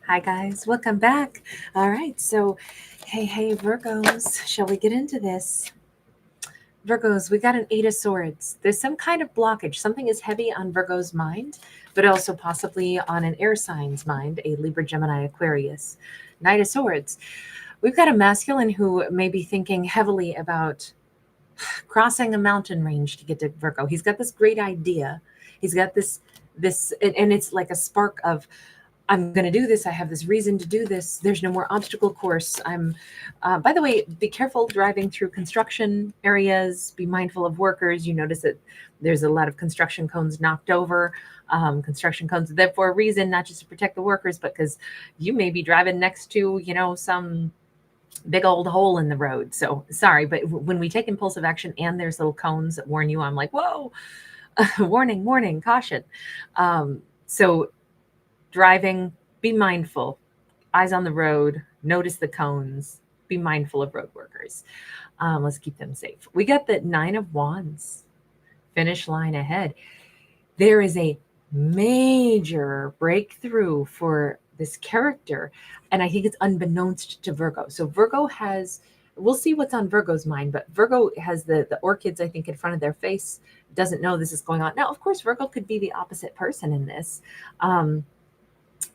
Hi guys, welcome back. All right, so hey Virgos, shall we get into this? Virgos, we got an Eight of Swords. There's some kind of blockage. Something is heavy on Virgo's mind, but also possibly on an air sign's mind, a Libra, Gemini, Aquarius. Knight of Swords. We've got a masculine who may be thinking heavily about crossing a mountain range to get to Virgo. He's got this great idea. He's got and it's like a spark of, I'm going to do this. I have this reason to do this. There's no more obstacle course. By the way, be careful driving through construction areas. Be mindful of workers. You notice that there's a lot of construction cones knocked over. Construction cones are there for a reason, not just to protect the workers, but because you may be driving next to, some big old hole in the road. So sorry, but when we take impulsive action and there's little cones that warn you, I'm like, whoa, warning, caution. So driving, be mindful, eyes on the road, notice the cones, be mindful of road workers. Let's keep them safe. We got the Nine of Wands, finish line ahead. There is a major breakthrough for this character, and I think it's unbeknownst to Virgo. So we'll see what's on Virgo's mind, but Virgo has the orchids, I think, in front of their face, doesn't know this is going on. Now, of course, Virgo could be the opposite person in this.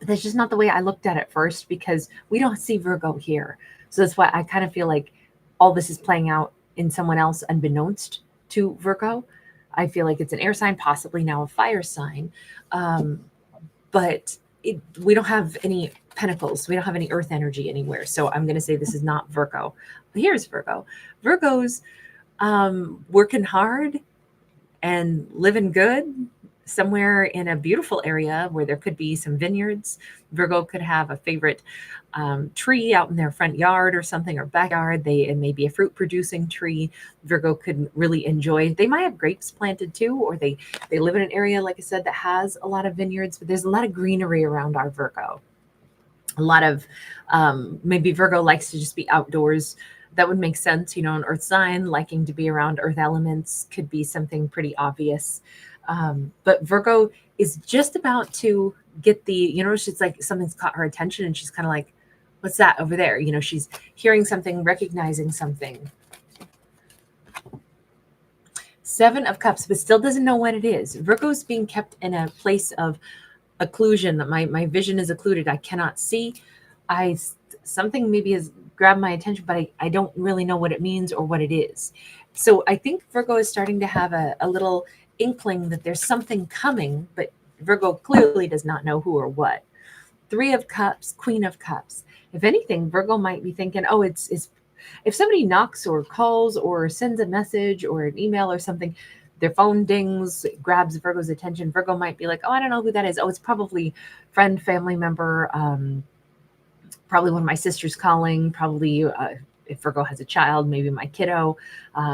That's just not the way I looked at it first, because we don't see Virgo here. So that's why I kind of feel like all this is playing out in someone else unbeknownst to Virgo. I feel like it's an air sign, possibly now a fire sign. But we don't have any pentacles. We don't have any earth energy anywhere. So I'm going to say this is not Virgo. Here's Virgo. Virgo's working hard and living good somewhere in a beautiful area where there could be some vineyards. Virgo could have a favorite tree out in their front yard or something, or backyard. It may be a fruit producing tree. Virgo could really enjoy. They might have grapes planted too, or they live in an area, like I said, that has a lot of vineyards, but there's a lot of greenery around our Virgo. A lot of maybe Virgo likes to just be outdoors. That would make sense. An earth sign liking to be around earth elements could be something pretty obvious. But Virgo is just about to get it's like something's caught her attention, and she's kind of like, what's that over there? She's hearing something, recognizing something. Seven of Cups, but still doesn't know what it is. Virgo's being kept in a place of occlusion. My vision is occluded. I cannot see. Something maybe has grabbed my attention, but I don't really know what it means or what it is. So I think Virgo is starting to have a little inkling that there's something coming, but Virgo clearly does not know who or what. Three of Cups, Queen of Cups. If anything, Virgo might be thinking, oh, it's if somebody knocks or calls or sends a message or an email or something, their phone dings, grabs Virgo's attention. Virgo might be like, oh, I don't know who that is. Oh, it's probably friend, family member, probably one of my sisters calling, probably if Virgo has a child, maybe my kiddo,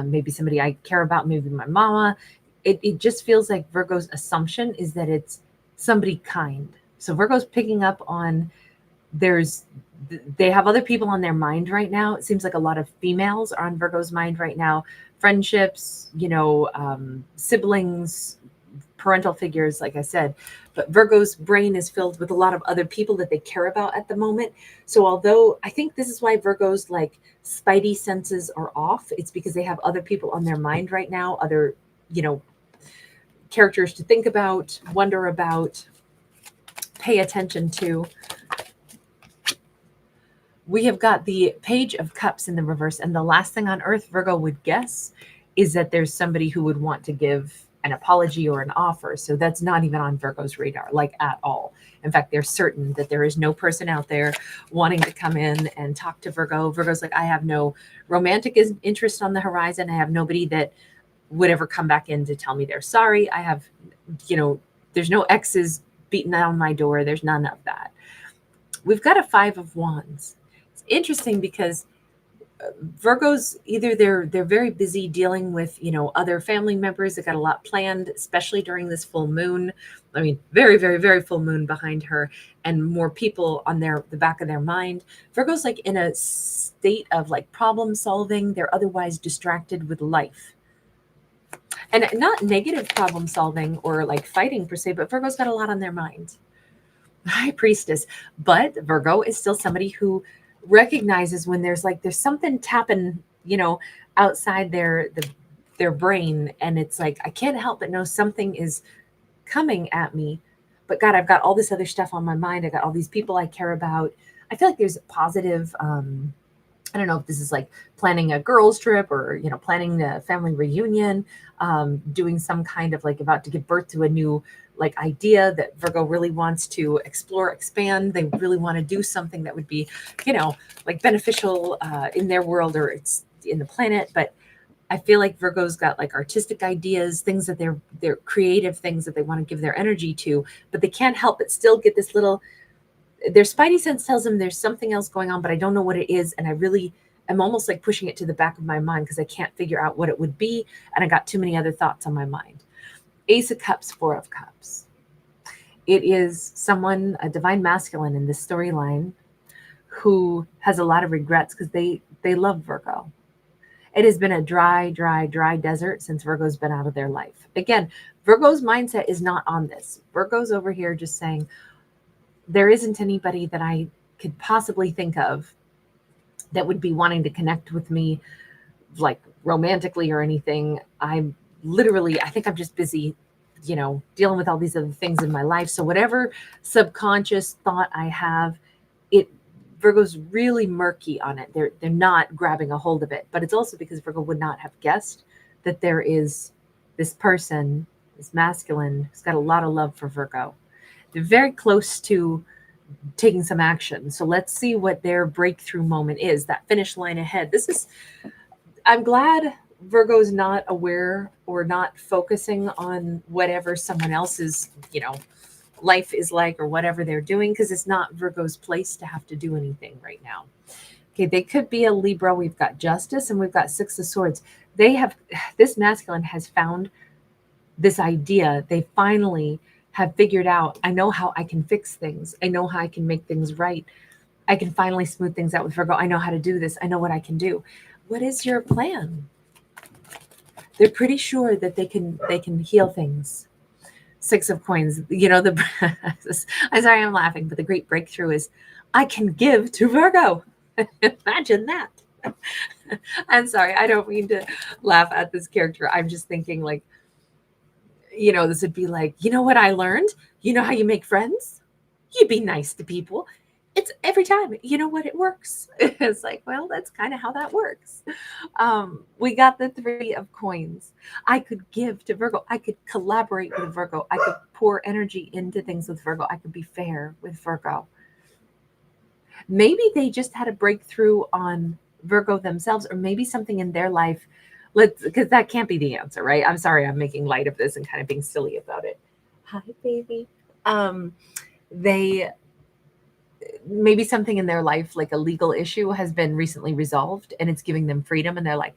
maybe somebody I care about, maybe my mama. It just feels like Virgo's assumption is that it's somebody kind. So Virgo's picking up on they have other people on their mind right now. It seems like a lot of females are on Virgo's mind right now. Friendships, siblings, parental figures, like I said. But Virgo's brain is filled with a lot of other people that they care about at the moment. So although I think this is why Virgo's like spidey senses are off, it's because they have other people on their mind right now, other, characters to think about, wonder about, pay attention to. We have got the Page of Cups in the reverse, and the last thing on earth Virgo would guess is that there's somebody who would want to give an apology or an offer. So that's not even on Virgo's radar, like at all. In fact, they're certain that there is no person out there wanting to come in and talk to Virgo. Virgo's like, I have no romantic interest on the horizon. I have nobody that would ever come back in to tell me they're sorry. I have, there's no exes beating down my door. There's none of that. We've got a Five of Wands. It's interesting because Virgos, either they're very busy dealing with, other family members. They got a lot planned, especially during this full moon. I mean, very, very, very full moon behind her, and more people on the back of their mind. Virgo's like in a state of like problem solving. They're otherwise distracted with life. And not negative problem solving or like fighting per se, but Virgo's got a lot on their mind. High priestess. But Virgo is still somebody who recognizes when there's something tapping, outside their brain, and it's like I can't help but know something is coming at me. But God, I've got all this other stuff on my mind. I got all these people I care about. I feel like there's a positive I don't know if this is like planning a girls trip or, planning a family reunion, doing some kind of like about to give birth to a new like idea that Virgo really wants to explore, expand. They really want to do something that would be, like beneficial in their world or it's in the planet. But I feel like Virgo's got like artistic ideas, things that they're creative things that they want to give their energy to, but they can't help but still get this little, their spidey sense tells them there's something else going on, but I don't know what it is. And I'm almost like pushing it to the back of my mind because I can't figure out what it would be. And I got too many other thoughts on my mind. Ace of Cups, Four of Cups. It is someone, a divine masculine in this storyline, who has a lot of regrets because they love Virgo. It has been a dry desert since Virgo's been out of their life. Again, Virgo's mindset is not on this. Virgo's over here just saying, there isn't anybody that I could possibly think of that would be wanting to connect with me like romantically or anything. I think I'm just busy, dealing with all these other things in my life. So whatever subconscious thought I have, Virgo's really murky on it. They're not grabbing a hold of it. But it's also because Virgo would not have guessed that there is this person, this masculine, who's got a lot of love for Virgo. They're very close to taking some action. So let's see what their breakthrough moment is, that finish line ahead. I'm glad Virgo's not aware or not focusing on whatever someone else's, life is like or whatever they're doing, because it's not Virgo's place to have to do anything right now. Okay, they could be a Libra. We've got Justice and we've got Six of Swords. This masculine has found this idea. They finally have figured out, I know how I can fix things. I know how I can make things right. I can finally smooth things out with Virgo. I know how to do this. I know what I can do. What is your plan? They're pretty sure that they can heal things. Six of Coins, I'm sorry I'm laughing, but the great breakthrough is I can give to Virgo. Imagine that. I'm sorry, I don't mean to laugh at this character. I'm just thinking like, this would be like, you know what I learned? You know how you make friends? You be nice to people. It's every time, it works. It's like, well, that's kind of how that works. We got the Three of Coins. I could give to Virgo. I could collaborate with Virgo. I could pour energy into things with Virgo. I could be fair with Virgo. Maybe they just had a breakthrough on Virgo themselves, or maybe something in their life. Because that can't be the answer, right? I'm sorry, I'm making light of this and kind of being silly about it. Hi, baby. Maybe something in their life, like a legal issue, has been recently resolved and it's giving them freedom. And they're like,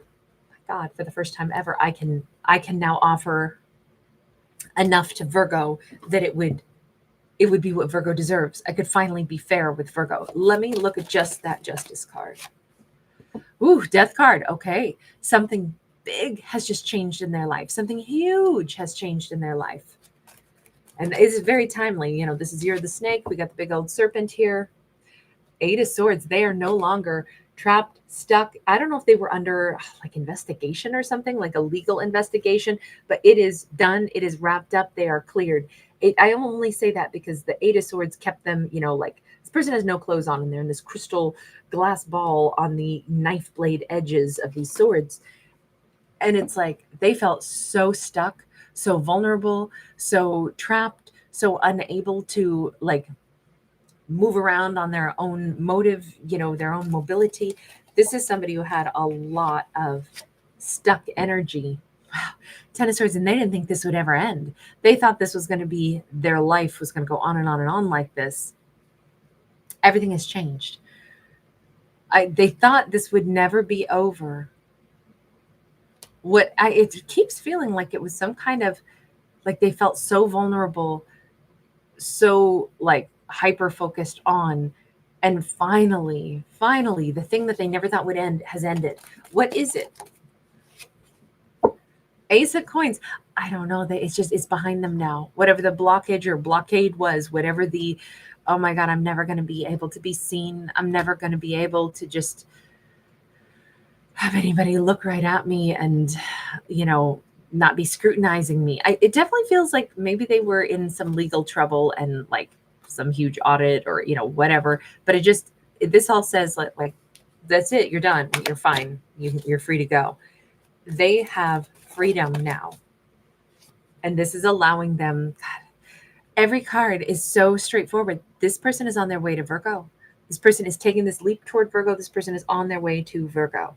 oh my God, for the first time ever, I can now offer enough to Virgo that it would be what Virgo deserves. I could finally be fair with Virgo. Let me look at just that Justice card. Ooh, Death card. Okay. Something big has just changed in their life. Something huge has changed in their life. And it's very timely. This is Year of the Snake. We got the big old serpent here. Eight of Swords. They are no longer trapped, stuck. I don't know if they were under like investigation or something, like a legal investigation, but it is done. It is wrapped up. They are cleared. I only say that because the Eight of Swords kept them, like this person has no clothes on and they're in this crystal glass ball on the knife blade edges of these swords. And it's like they felt so stuck, so vulnerable, so trapped, so unable to like move around on their own motive, their own mobility. This is somebody who had a lot of stuck energy. Wow. Ten of Swords, and they didn't think this would ever end. They thought this was going to be their life was going to go on and on and on like this. Everything has changed. They thought this would never be over. It keeps feeling like it was some kind of like they felt so vulnerable, so like hyper focused on, and finally the thing that they never thought would end has ended. What is it? Ace of Coins. I don't know, that it's behind them now. Whatever the blockage or blockade was, whatever the, oh my God, I'm never going to be able to be seen. I'm never going to be able to just have anybody look right at me and, you know, not be scrutinizing me. It definitely feels like maybe they were in some legal trouble and like some huge audit or, you know, whatever. But this all says like that's it. You're done. You're fine. You're free to go. They have freedom now. And this is allowing them. God, every card is so straightforward. This person is on their way to Virgo. This person is taking this leap toward Virgo. This person is on their way to Virgo.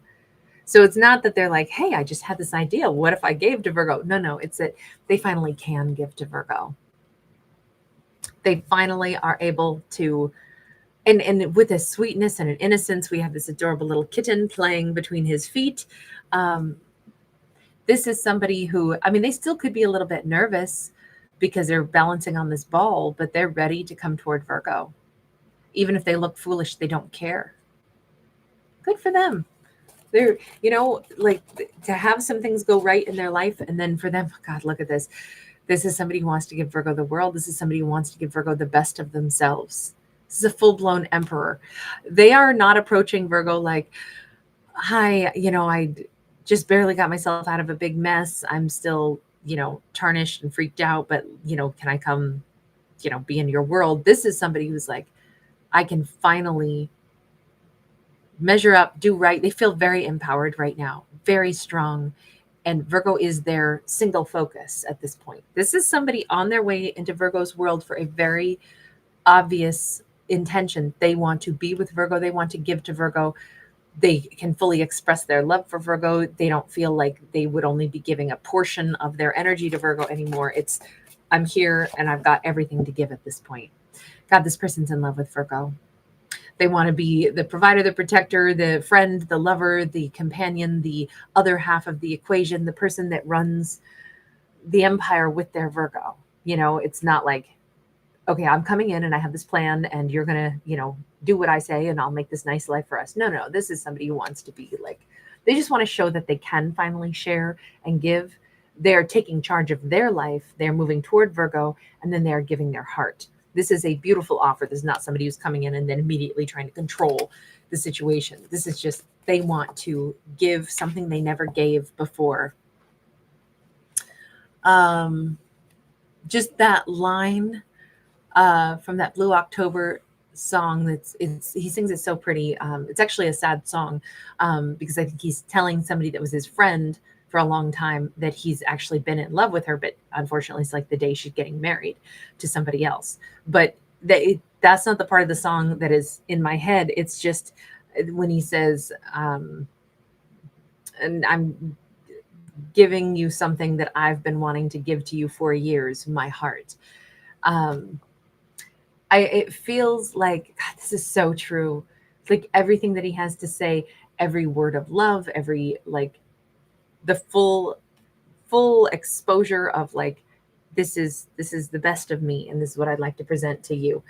So it's not that they're like, hey, I just had this idea. What if I gave to Virgo? No, it's that they finally can give to Virgo. They finally are able to, and with a sweetness and an innocence, we have this adorable little kitten playing between his feet. This is somebody who, I mean, they still could be a little bit nervous because they're balancing on this ball, but they're ready to come toward Virgo. Even if they look foolish, they don't care. Good for them. They're, you know, like to have some things go right in their life. And then for them, God, look at this. This is somebody who wants to give Virgo the world. This is somebody who wants to give Virgo the best of themselves. This is a full-blown emperor. They are not approaching Virgo like, hi, you know, I just barely got myself out of a big mess. I'm still, you know, tarnished and freaked out, but, you know, can I come, you know, be in your world? This is somebody who's like, I can finally measure up, do right. They feel very empowered right now, very strong. And Virgo is their single focus at this point. This is somebody on their way into Virgo's world for a very obvious intention. They want to be with Virgo. They want to give to Virgo. They can fully express their love for Virgo. They don't feel like they would only be giving a portion of their energy to Virgo anymore. It's, I'm here and I've got everything to give at this point. God, this person's in love with Virgo. They want to be the provider, the protector, the friend, the lover, the companion, the other half of the equation, the person that runs the empire with their Virgo. You know, it's not like, okay, I'm coming in and I have this plan and you're going to, you know, do what I say and I'll make this nice life for us. No, this is somebody who wants to be like, they just want to show that they can finally share and give. They're taking charge of their life. They're moving toward Virgo and then they're giving their heart. This is a beautiful offer. This is not somebody who's coming in and then immediately trying to control the situation. This is just, they want to give something they never gave before. Just that line from that Blue October song, he sings it so pretty. It's actually a sad song because I think he's telling somebody that was his friend for a long time that he's actually been in love with her, but unfortunately it's like the day she's getting married to somebody else. But that's not the part of the song that is in my head. It's just when he says, and I'm giving you something that I've been wanting to give to you for years, my heart. It feels like, God, this is so true. It's like everything that he has to say, every word of love, every like the full exposure of like, this is the best of me and this is what I'd like to present to you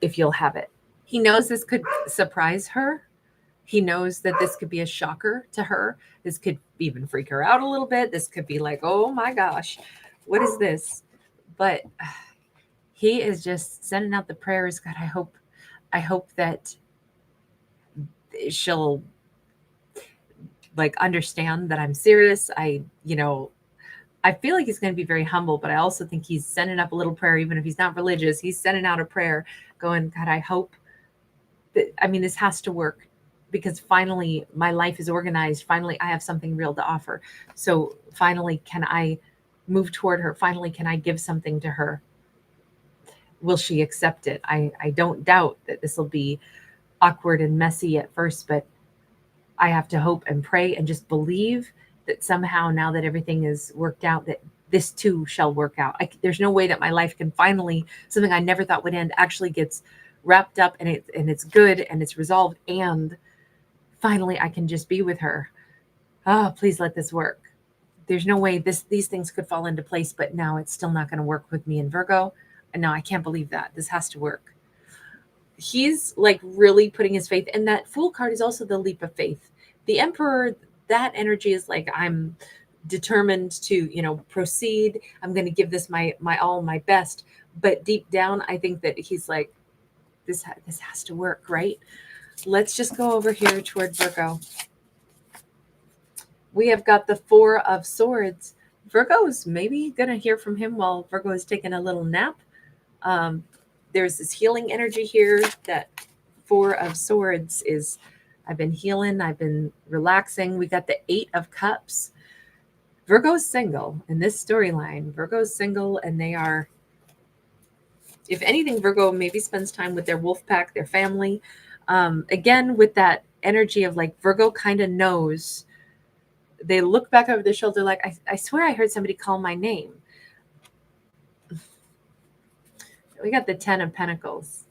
if you'll have it. He knows this could surprise her. He knows that this could be a shocker to her. This could even freak her out a little bit. This could be like, oh my gosh, what is this? But he is just sending out the prayers. God, I hope that she'll like understand that I'm serious. I feel like he's going to be very humble, but I also think he's sending up a little prayer, even if he's not religious. He's sending out a prayer going, God, I hope that, I mean, this has to work because finally my life is organized. Finally, I have something real to offer. So finally, can I move toward her? Finally, can I give something to her? Will she accept it? I don't doubt that this will be awkward and messy at first, but I have to hope and pray and just believe that somehow now that everything is worked out, that this too shall work out. There's no way that my life can finally, something I never thought would end, actually gets wrapped up and it's good and it's resolved. And finally I can just be with her. Oh, please let this work. There's no way these things could fall into place, but now it's still not going to work with me and Virgo. And no, I can't believe that. This has to work. He's like really putting his faith, and that Fool card is also the leap of faith. The Emperor, that energy is like, I'm determined to, proceed. I'm going to give this my all, my best. But deep down, I think that he's like, this has to work, right? Let's just go over here toward Virgo. We have got the Four of Swords. Virgo's maybe going to hear from him while Virgo is taking a little nap. There's this healing energy here. That Four of Swords is, I've been healing, I've been relaxing. We got the Eight of Cups. Virgo's single in this storyline. Virgo's single, and they are, if anything, Virgo maybe spends time with their wolf pack, their family. Again, with that energy of like Virgo kind of knows. They look back over their shoulder like, I swear I heard somebody call my name. We got the Ten of Pentacles.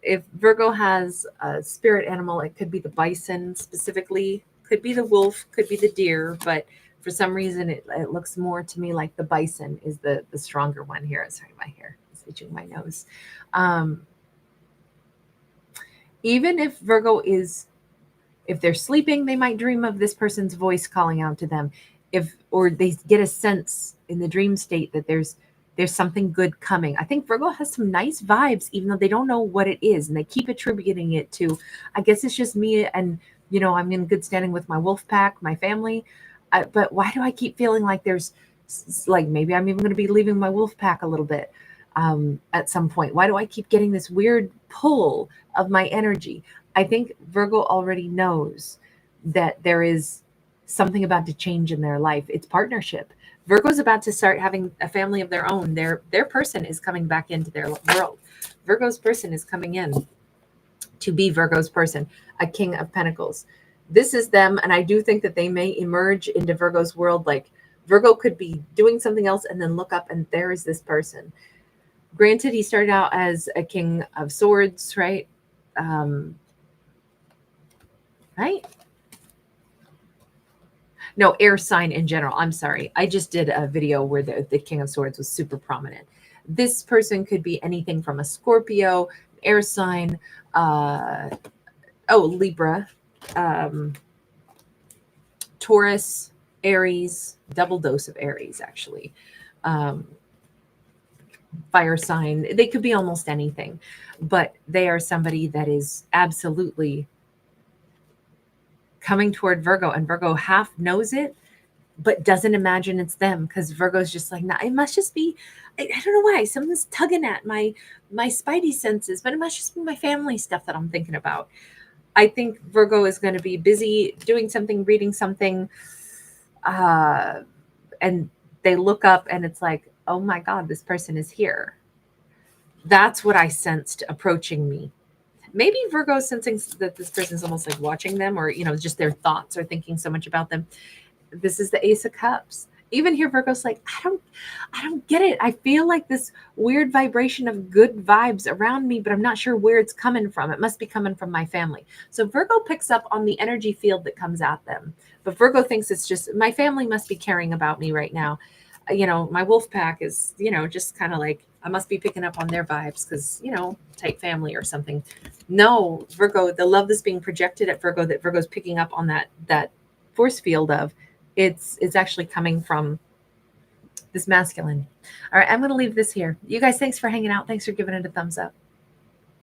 If Virgo has a spirit animal, it could be the bison specifically, could be the wolf, could be the deer, but for some reason it looks more to me like the bison is the stronger one here. Sorry, my hair is itching my nose. Even if Virgo is, if they're sleeping, they might dream of this person's voice calling out to them. Or they get a sense in the dream state that there's something good coming. I think Virgo has some nice vibes, even though they don't know what it is. And they keep attributing it to, I guess it's just me and, I'm in good standing with my wolf pack, my family. But why do I keep feeling like there's, like, maybe I'm even going to be leaving my wolf pack a little bit at some point? Why do I keep getting this weird pull of my energy? I think Virgo already knows that there is something about to change in their life. It's partnership. Virgo's about to start having a family of their own. Their person is coming back into their world. Virgo's person is coming in to be Virgo's person, a King of Pentacles. This is them, and I do think that they may emerge into Virgo's world. Like Virgo could be doing something else and then look up and there is this person. Granted, he started out as a King of Swords, right? Right? No, air sign in general. I'm sorry. I just did a video where the King of Swords was super prominent. This person could be anything from a Scorpio, air sign, Libra, Taurus, Aries, double dose of Aries, actually. Fire sign. They could be almost anything, but they are somebody that is absolutely coming toward Virgo, and Virgo half knows it, but doesn't imagine it's them, because Virgo's just like, nah, it must just be, I don't know why, something's tugging at my spidey senses, but it must just be my family stuff that I'm thinking about. I think Virgo is going to be busy doing something, reading something, and they look up and it's like, oh my God, this person is here. That's what I sensed approaching me. Maybe Virgo is sensing that this person is almost like watching them, or, just their thoughts are thinking so much about them. This is the Ace of Cups. Even here, Virgo's like, I don't get it. I feel like this weird vibration of good vibes around me, but I'm not sure where it's coming from. It must be coming from my family. So Virgo picks up on the energy field that comes at them. But Virgo thinks it's just, my family must be caring about me right now. My wolf pack is, just kind of like, I must be picking up on their vibes because, tight family or something. No, Virgo, the love that's being projected at Virgo, that Virgo's picking up on that force field of, it's actually coming from this masculine. All right, I'm going to leave this here. You guys, thanks for hanging out. Thanks for giving it a thumbs up.